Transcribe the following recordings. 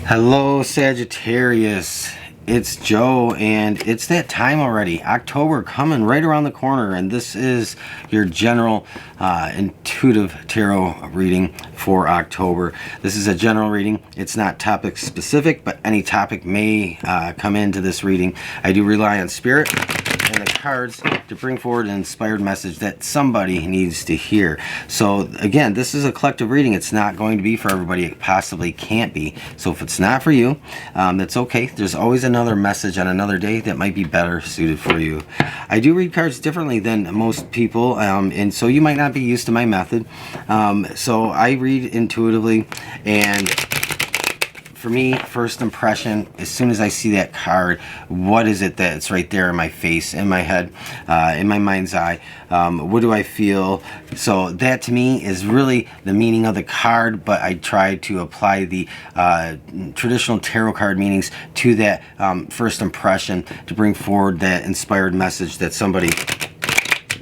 Hello Sagittarius, it's Joe, and it's that time already. October coming right around the corner, and this is your general intuitive tarot reading for October. This is a general reading. It's not topic specific, but any topic may come into this reading. I do rely on spirit and the cards to bring forward an inspired message that somebody needs to hear. So again, this is a collective reading. It's not going to be for everybody. It possibly can't be. So if it's not for you, that's okay. There's always another message on another day that might be better suited for you. I do read cards differently than most people, and so you might not be used to my method. So I read intuitively, and for me, first impression, as soon as I see that card, what is it that's right there in my face, in my head, in my mind's eye? What do I feel? So that to me is really the meaning of the card, but I try to apply the traditional tarot card meanings to that first impression to bring forward that inspired message that somebody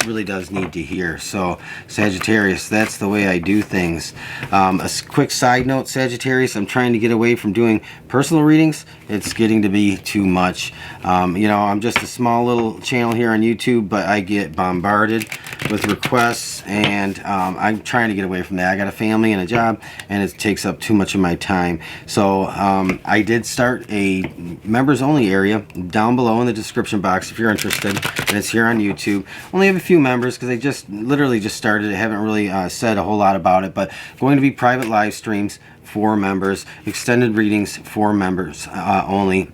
really does need to hear. So Sagittarius, that's the way I do things. A quick side note, Sagittarius, I'm trying to get away from doing personal readings. It's getting to be too much. You know, I'm just a small little channel here on YouTube, but I get bombarded with requests, and I'm trying to get away from that. I got a family and a job, and it takes up too much of my time. So I did start a members only area down below in the description box if you're interested, and it's here on YouTube. Only have a few members because I just literally just started. I haven't really said a whole lot about it, but going to be private live streams for members, extended readings for members only.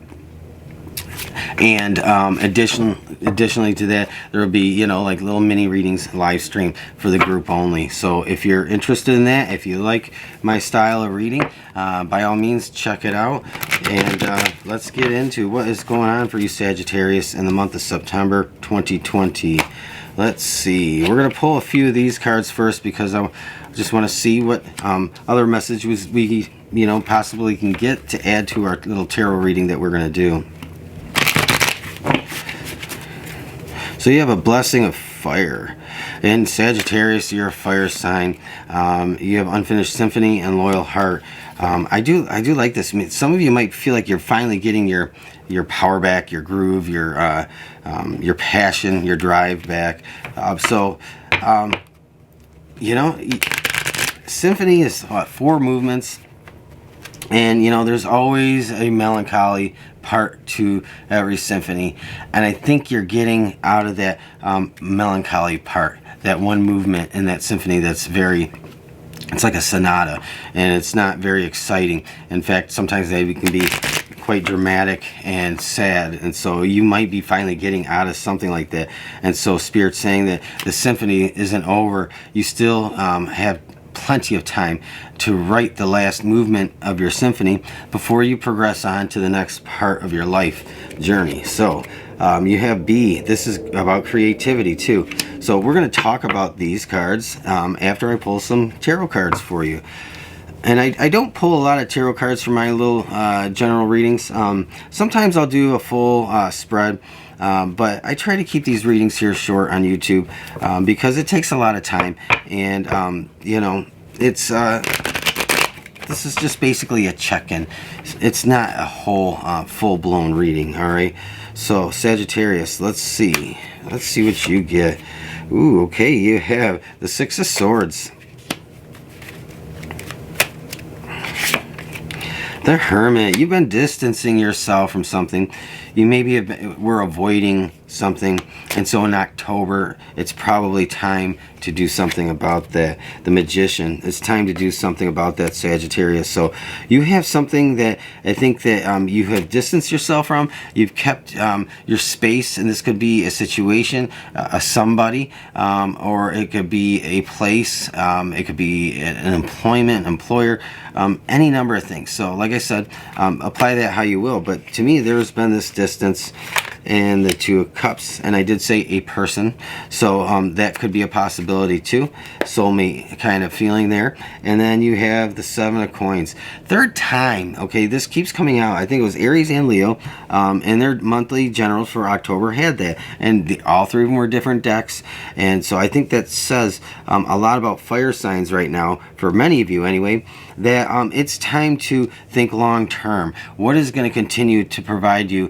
And additionally to that, there will be, you know, like little mini readings live stream for the group only. So if you're interested in that, if you like my style of reading, by all means check it out. And let's get into what is going on for you Sagittarius in the month of September 2020. Let's see, we're going to pull a few of these cards first because I just want to see what other messages we possibly can get to add to our little tarot reading that we're going to do. So you have a blessing of fire. In Sagittarius, you're a fire sign. You have unfinished symphony and loyal heart. I do like this. I mean, some of you might feel like you're finally getting your power back, your groove, your passion, your drive back. You know, symphony is what, 4 movements, and you know there's always a melancholy part to every symphony, and I think you're getting out of that melancholy part, that one movement in that symphony that's it's like a sonata, and it's not very exciting. In fact, sometimes they can be quite dramatic and sad, and so you might be finally getting out of something like that. And so Spirit's saying that the symphony isn't over. You still have plenty of time to write the last movement of your symphony before you progress on to the next part of your life journey. So you have B. This is about creativity too. So we're going to talk about these cards after I pull some tarot cards for you. And I don't pull a lot of tarot cards for my little general readings. Sometimes I'll do a full spread, but I try to keep these readings here short on YouTube because it takes a lot of time. And, you know, it's this is just basically a check-in. It's not a whole full-blown reading, all right? So, Sagittarius, let's see. Let's see what you get. Ooh, okay, you have the Six of Swords. The Hermit. You've been distancing yourself from something. You maybe were avoiding something, and so in October it's probably time to do something about that. The Magician. It's time to do something about that, Sagittarius. So you have something that I think that you have distanced yourself from. You've kept your space, and this could be a situation, a somebody, or it could be a place. It could be an employment, employer, any number of things. So like I said, apply that how you will. But to me, there's been this distance, and the Two of Cups, and I did say a person, so that could be a possibility too, soulmate kind of feeling there. And then you have the Seven of Coins, third time. Okay, this keeps coming out. I think it was Aries and Leo, and their monthly generals for October had that, and all 3 of them were different decks. And so I think that says a lot about fire signs right now, for many of you anyway. that it's time to think long term. What is going to continue to provide you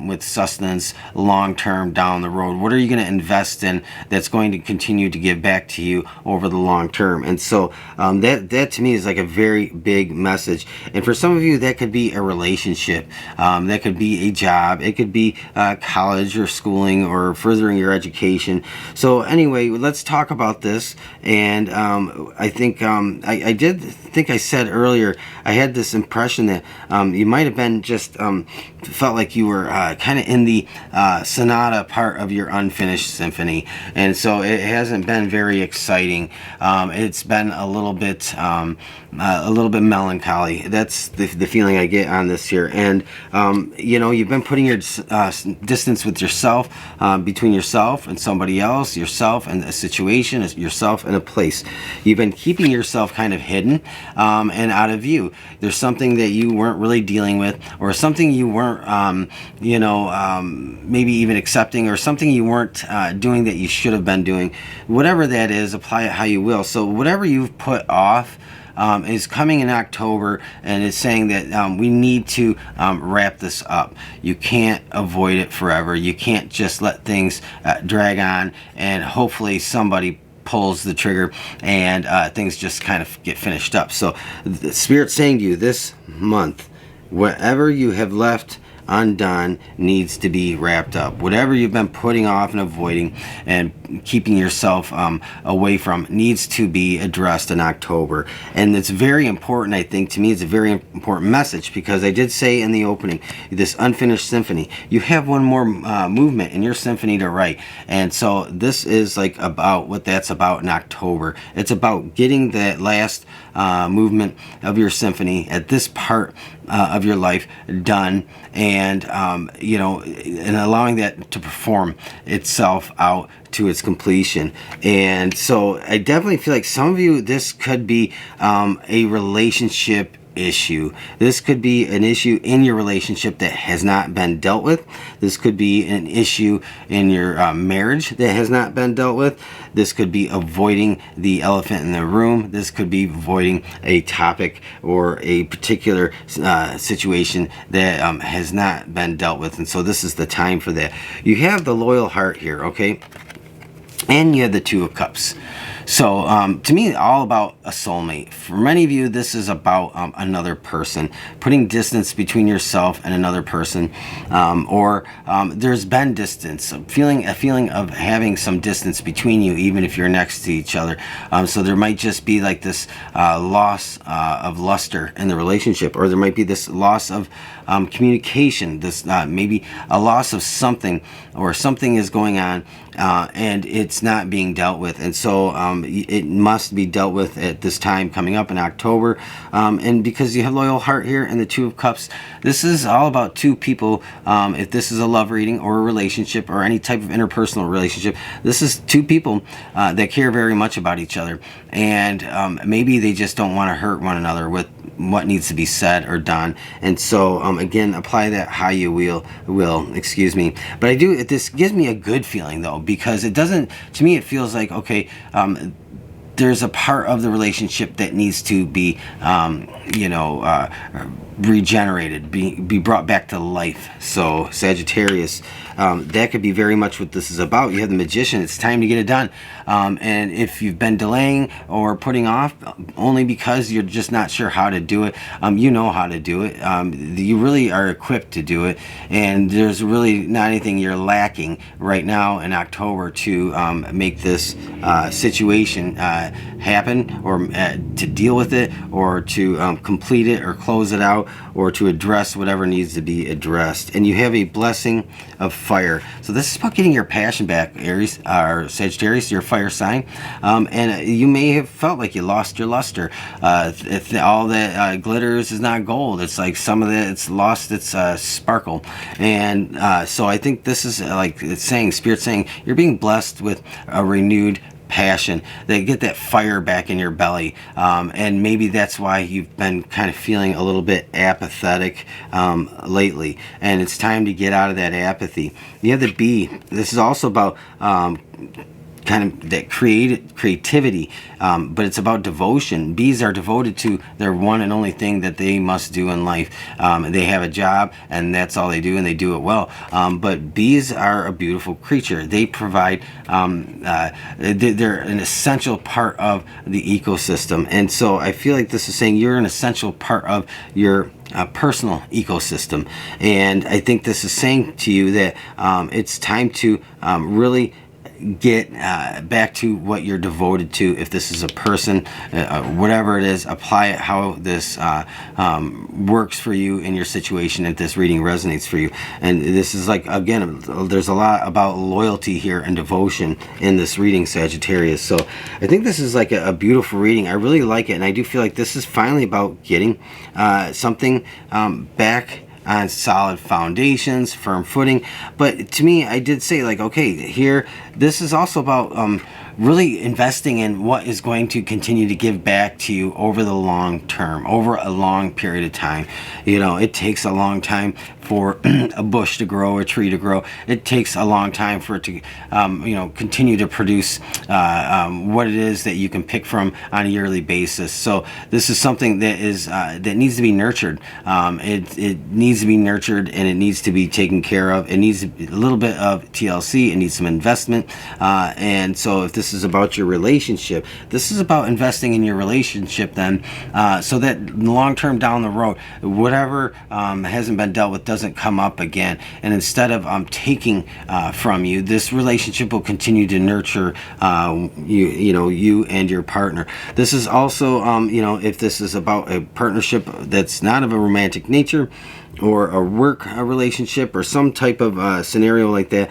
with sustenance long term down the road? What are you going to invest in that's going to continue to give back to you over the long term? And so that to me is like a very big message. And for some of you, that could be a relationship, that could be a job, it could be college or schooling or furthering your education. So anyway, let's talk about this. And I think I did think I said earlier, I had this impression that you might have been just felt like you were kind of in the sonata part of your unfinished symphony, and so it hasn't been very exciting. It's been a little bit melancholy. That's the feeling I get on this here. And you know, you've been putting your distance with yourself, between yourself and somebody else, yourself and a situation, yourself and a place. You've been keeping yourself kind of hidden and out of view. There's something that you weren't really dealing with, or something you weren't maybe even accepting, or something you weren't doing that you should have been doing. Whatever that is, apply it how you will. So whatever you've put off is coming in October, and it's saying that we need to wrap this up. You can't avoid it forever. You can't just let things drag on and hopefully somebody pulls the trigger and things just kind of get finished up. So the Spirit's saying to you this month, whatever you have left undone needs to be wrapped up. Whatever you've been putting off and avoiding and keeping yourself away from needs to be addressed in October. And it's very important, I think, to me, it's a very important message, because I did say in the opening, this unfinished symphony, you have one more movement in your symphony to write. And so this is like about what that's about in October. It's about getting that last movement of your symphony at this part of your life done, and you know, and allowing that to perform itself out to its completion. And so I definitely feel like some of you, this could be a relationship issue. This could be an issue in your relationship that has not been dealt with. This could be an issue in your marriage that has not been dealt with. This could be avoiding the elephant in the room. This could be avoiding a topic or a particular situation that has not been dealt with. And so this is the time for that. You have the loyal heart here, okay? And you have the Two of Cups. So to me, all about a soulmate. For many of you, this is about another person, putting distance between yourself and another person, or there's been distance, a feeling of having some distance between you, even if you're next to each other. So there might just be like this loss of luster in the relationship, or there might be this loss of communication, this maybe a loss of something, or something is going on and it's not being dealt with. And so it must be dealt with at this time coming up in October. And because you have loyal heart here and the Two of Cups, this is all about two people. If this is a love reading or a relationship or any type of interpersonal relationship, this is two people that care very much about each other. And maybe they just don't want to hurt one another with what needs to be said or done. And so again, apply that how you will, excuse me. But this gives me a good feeling though, because it doesn't, to me it feels like, okay, there's a part of the relationship that needs to be regenerated, be brought back to life. So Sagittarius, that could be very much what this is about. You have the Magician. It's time to get it done. And if you've been delaying or putting off only because you're just not sure how to do it, you know how to do it. You really are equipped to do it, and there's really not anything you're lacking right now in October to make this situation happen, or to deal with it, or to complete it, or close it out, or to address whatever needs to be addressed. And you have a blessing of fire. So this is about getting your passion back, Aries or Sagittarius, your fire sign. And you may have felt like you lost your luster. If all that glitters is not gold, it's like some of it, it's lost its sparkle. And so I think this is like it's saying, Spirit saying, you're being blessed with a renewed passion, that get that fire back in your belly, and maybe that's why you've been kind of feeling a little bit apathetic lately, and it's time to get out of that apathy. You have the Bee. This is also about kind of that creativity, but it's about devotion. Bees are devoted to their one and only thing that they must do in life. They have a job, and that's all they do, and they do it well. But bees are a beautiful creature. They provide, they're an essential part of the ecosystem. And so I feel like this is saying you're an essential part of your personal ecosystem. And I think this is saying to you that it's time to really get back to what you're devoted to. If this is a person, whatever it is, apply it how this works for you in your situation, if this reading resonates for you. And this is like, again, there's a lot about loyalty here and devotion in this reading, Sagittarius. So I think this is like a beautiful reading. I really like it, and I do feel like this is finally about getting something back on solid foundations, firm footing. But to me, I did say, like, okay, here, this is also about really investing in what is going to continue to give back to you over the long term, over a long period of time. You know, it takes a long time for a bush to grow, a tree to grow. It takes a long time for it to, continue to produce what it is that you can pick from on a yearly basis. So this is something that is that needs to be nurtured. It needs to be nurtured, and it needs to be taken care of. It needs a little bit of TLC. It needs some investment. And so if this is about your relationship, this is about investing in your relationship then, so that long term down the road, whatever hasn't been dealt with doesn't come up again. And instead of taking from you, this relationship will continue to nurture you and your partner. This is also if this is about a partnership that's not of a romantic nature, or a work relationship, or some type of scenario like that,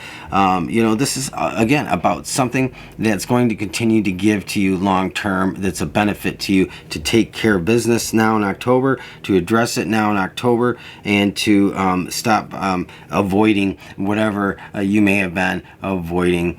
this is again about something that's going to continue to give to you long term, that's a benefit to you, to take care of business now in October, to address it now in October, and to stop avoiding whatever you may have been avoiding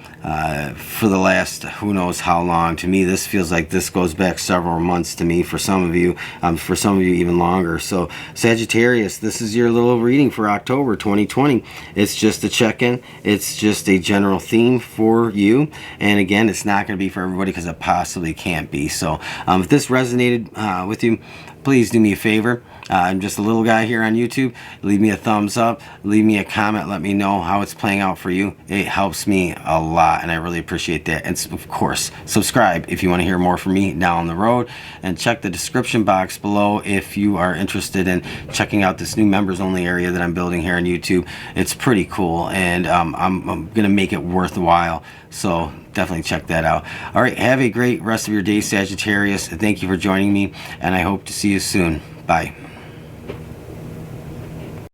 for the last who knows how long. To me, this feels like this goes back several months to me, for some of you even longer. So Sagittarius, this is your little reading for October 2020. It's just a check-in. It's just a general theme for you. And again, it's not going to be for everybody, because it possibly can't be. So if this resonated with you, please do me a favor. I'm just a little guy here on YouTube. Leave me a thumbs up. Leave me a comment. Let me know how it's playing out for you. It helps me a lot, and I really appreciate that. And of course, subscribe if you want to hear more from me down the road. And check the description box below if you are interested in checking out this new members only area that I'm building here on YouTube. It's pretty cool, and I'm going to make it worthwhile. So definitely check that out. All right, have a great rest of your day, Sagittarius. Thank you for joining me, and I hope to see you soon. Bye.